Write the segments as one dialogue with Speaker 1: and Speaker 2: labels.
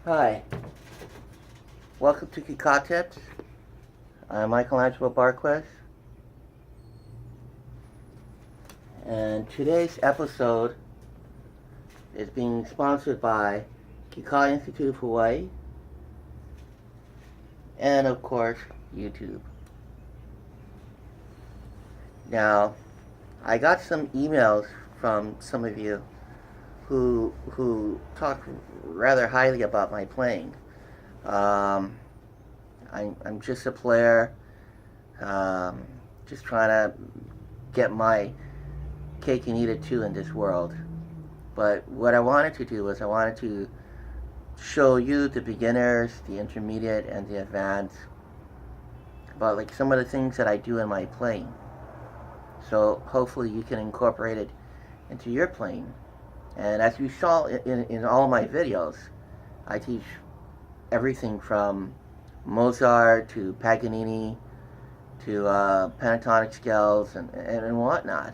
Speaker 1: Hi, welcome to Kika Tips. I'm Michelangelo Barques, and today's episode is being sponsored by Kika Institute of HI and, of course, YouTube. Now, I got some emails from some of you who talk rather highly about my playing. I'm just a player, just trying to get my cake and eat it too in this world. But what I wanted to do was I wanted to show you, the beginners, the intermediate, and the advanced, about like some of the things that I do in my playing. So hopefully you can incorporate it into your playing. And as you saw in all my videos, I teach everything from Mozart to Paganini to pentatonic scales and whatnot.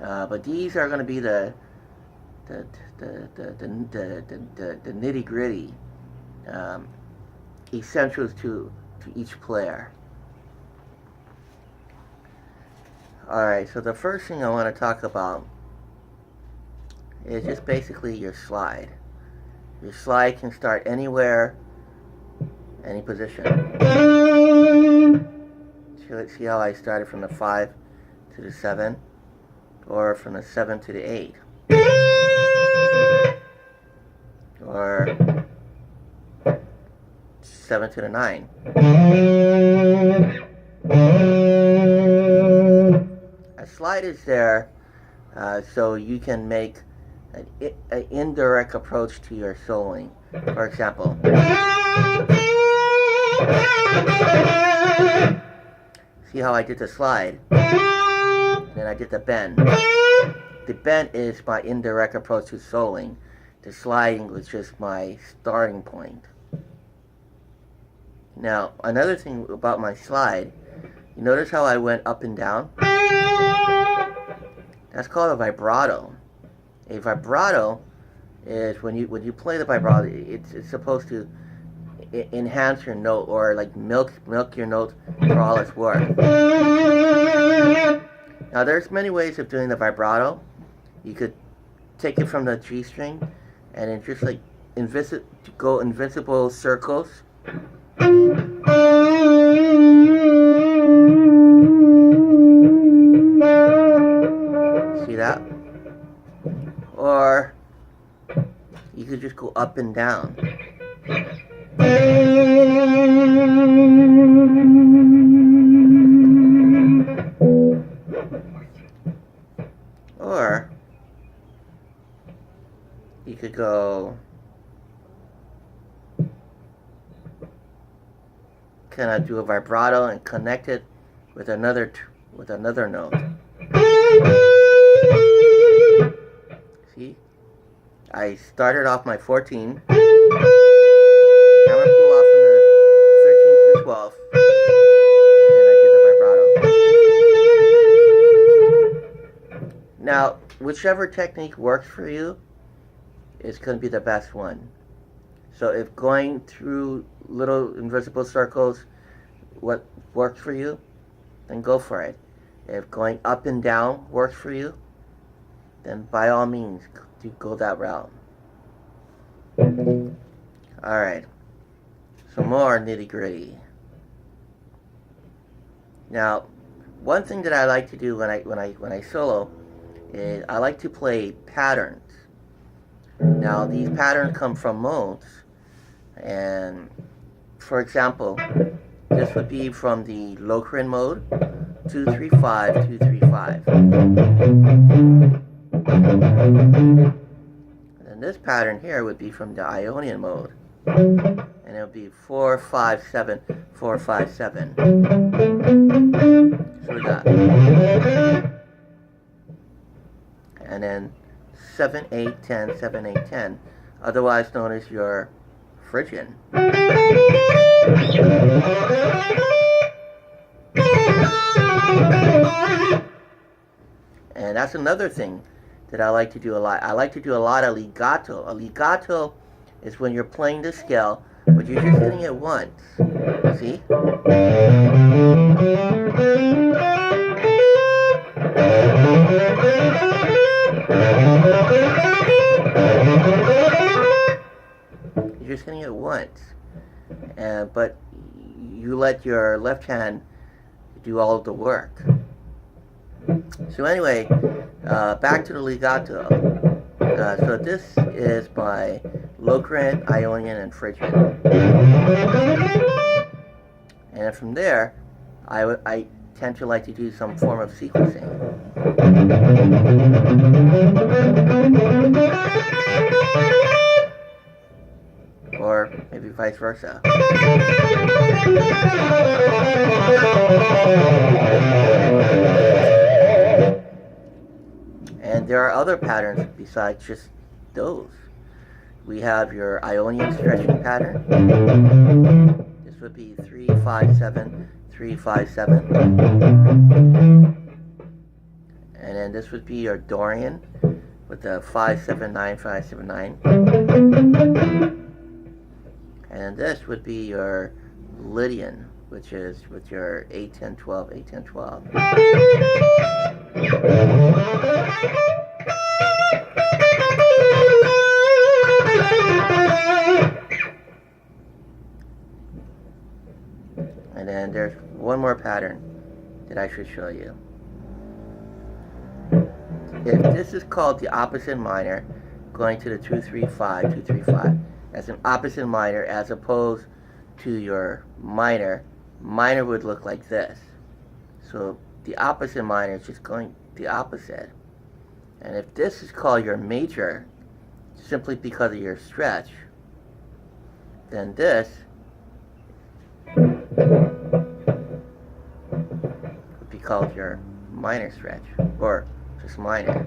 Speaker 1: But these are going to be the nitty gritty essentials to each player. Alright, so the first thing I want to talk about is just basically your slide. Your slide can start anywhere, any position. See how I started from the 5 to the 7, or from the 7 to the 8, or 7 to the 9. A slide is there so you can make an indirect approach to your soloing. For example, see how I did the slide, and then I did the bend. The bend is my indirect approach to soloing. The sliding was just my starting point. Now, another thing about my slide, you notice how I went up and down? That's called a vibrato. A vibrato is when you play the vibrato, it's supposed to enhance your note, or like milk your note for all it's worth. Now there's many ways of doing the vibrato. You could take it from the G string and then just like go invisible circles. See that? Or you could just go up and down. Or you could go kind of do a vibrato and connect it with another note. See? I started off my 14. Now I'm going to pull off from the 13 to the 12. And I did the vibrato. Now, whichever technique works for you is going to be the best one. So if going through little invisible circles what works for you, then go for it. If going up and down works for you, then by all means go that route. Alright, some more nitty gritty. Now, one thing that I like to do when I solo is I like to play patterns. Now these patterns come from modes, and for example, this would be from the Locrian mode, 2-3-5, 2-3-5. And this pattern here would be from the Ionian mode, and it would be 4-5-7, 4-5-7. So we got, and then 7-8-10, 7-8-10, otherwise known as your Phrygian. And that's another thing that I like to do a lot. I like to do a lot of legato. A legato is when you're playing the scale, but you're just hitting it once. See? You're just hitting it once. But you let your left hand do all of the work. So anyway, back to the legato. So this is my Locrian, Ionian, and Phrygian. And from there, I tend to like to do some form of sequencing. Or maybe vice versa. And there are other patterns besides just those. We have your Ionian stretching pattern. This would be 3-5-7, 3-5-7. And then this would be your Dorian with the 5-7-9, 5-7-9. And then this would be your Lydian, which is with your 8-10-12, 8-10-12. And then there's one more pattern that I should show you. If this is called the opposite minor, going to the 2-3-5, 2-3-5, as an opposite minor as opposed to your minor, minor would look like this. So the opposite minor is just going the opposite. And if this is called your major, simply because of your stretch, then this would be called your minor stretch, or just minor.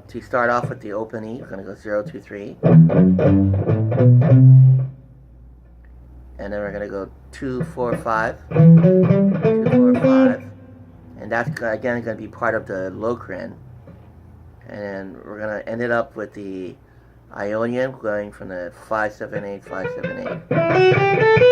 Speaker 1: To start off with the open E, we're going to go 0-2-3. And then we're going to go 2-4-5. 2-4-5. And that's, again, going to be part of the Locrian. And then we're going to end it up with the Ionian, going from the 5-7-8, 5-7-8.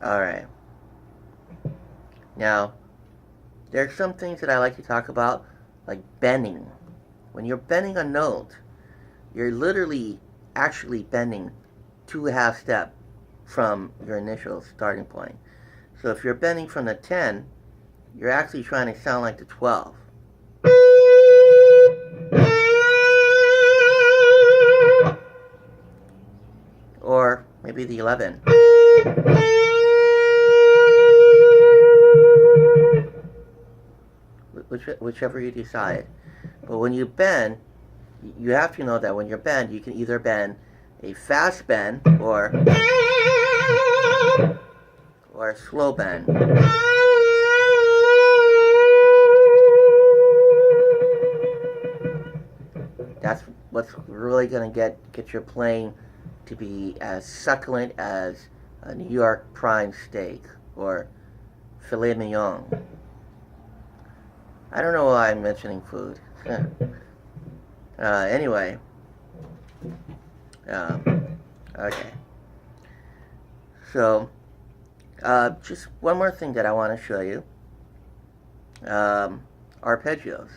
Speaker 1: Alright. Now, there's some things that I like to talk about, like bending. When you're bending a note, you're literally actually bending 2.5 steps from your initial starting point. So if you're bending from the 10, you're actually trying to sound like the 12. Or maybe the 11. Whichever you decide. But when you bend, you have to know that when you bend, you can either bend a fast bend or a slow bend. That's what's really going to get your playing to be as succulent as a New York prime steak or filet mignon. I don't know why I'm mentioning food. Anyway. Okay. So, just one more thing that I want to show you. Arpeggios.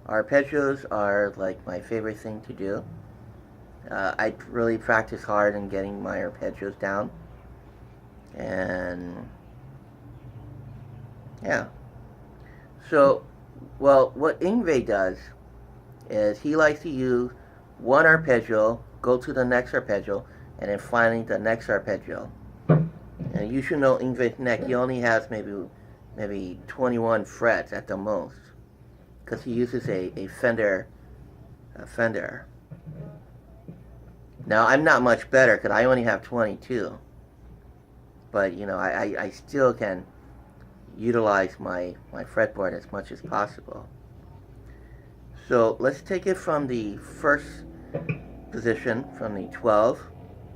Speaker 1: Arpeggios are like my favorite thing to do. I really practice hard in getting my arpeggios down. And yeah. So, well, what Yngwie does is he likes to use one arpeggio, go to the next arpeggio, and then finally the next arpeggio. And you should know Yngwie's neck. He only has maybe 21 frets at the most, because he uses a Fender. Now I'm not much better because I only have 22. But you know, I still can utilize my fretboard as much as possible. So let's take it from the first position, from the 12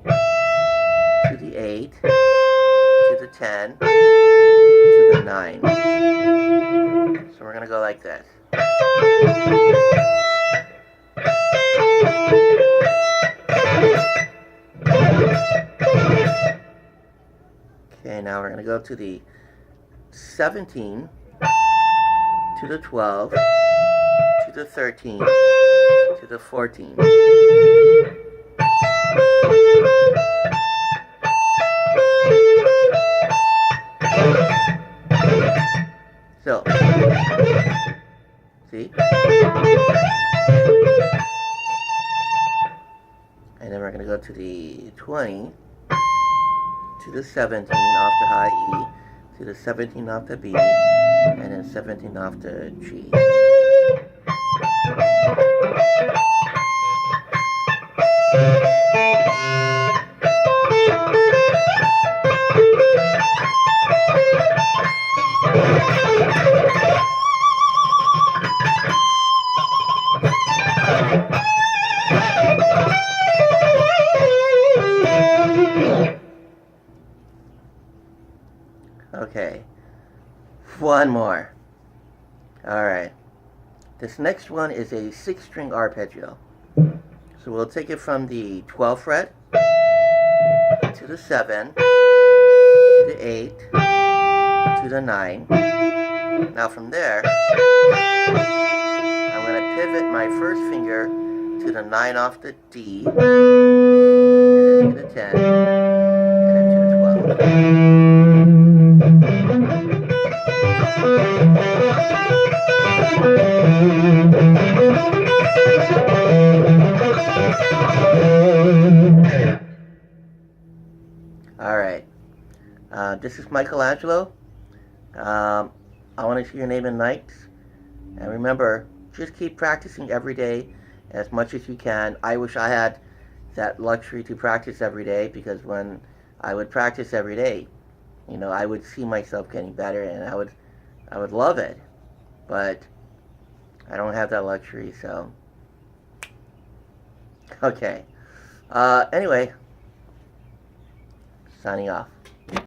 Speaker 1: to the 8 to the 10 to the 9. So we're going to go like this. Okay, now we're going to go to the 17 to the 12 to the 13 to the 14. So, see? And then we're going to go to the 20 to the 17 off the high E, to the 17 off the B, and then 17 off the G. Okay, one more. Alright, this next one is a 6-string arpeggio. So we'll take it from the 12th fret to the 7, to the 8, to the 9. Now from there, I'm going to pivot my first finger to the 9 off the D, and then to the 10, and then to the 12. Alright, this is Michelangelo. I want to see your name in lights. And remember, just keep practicing every day as much as you can. I wish I had that luxury to practice every day, because when I would practice every day, you know, I would see myself getting better, and I would love it. But I don't have that luxury, so okay. Anyway, signing off.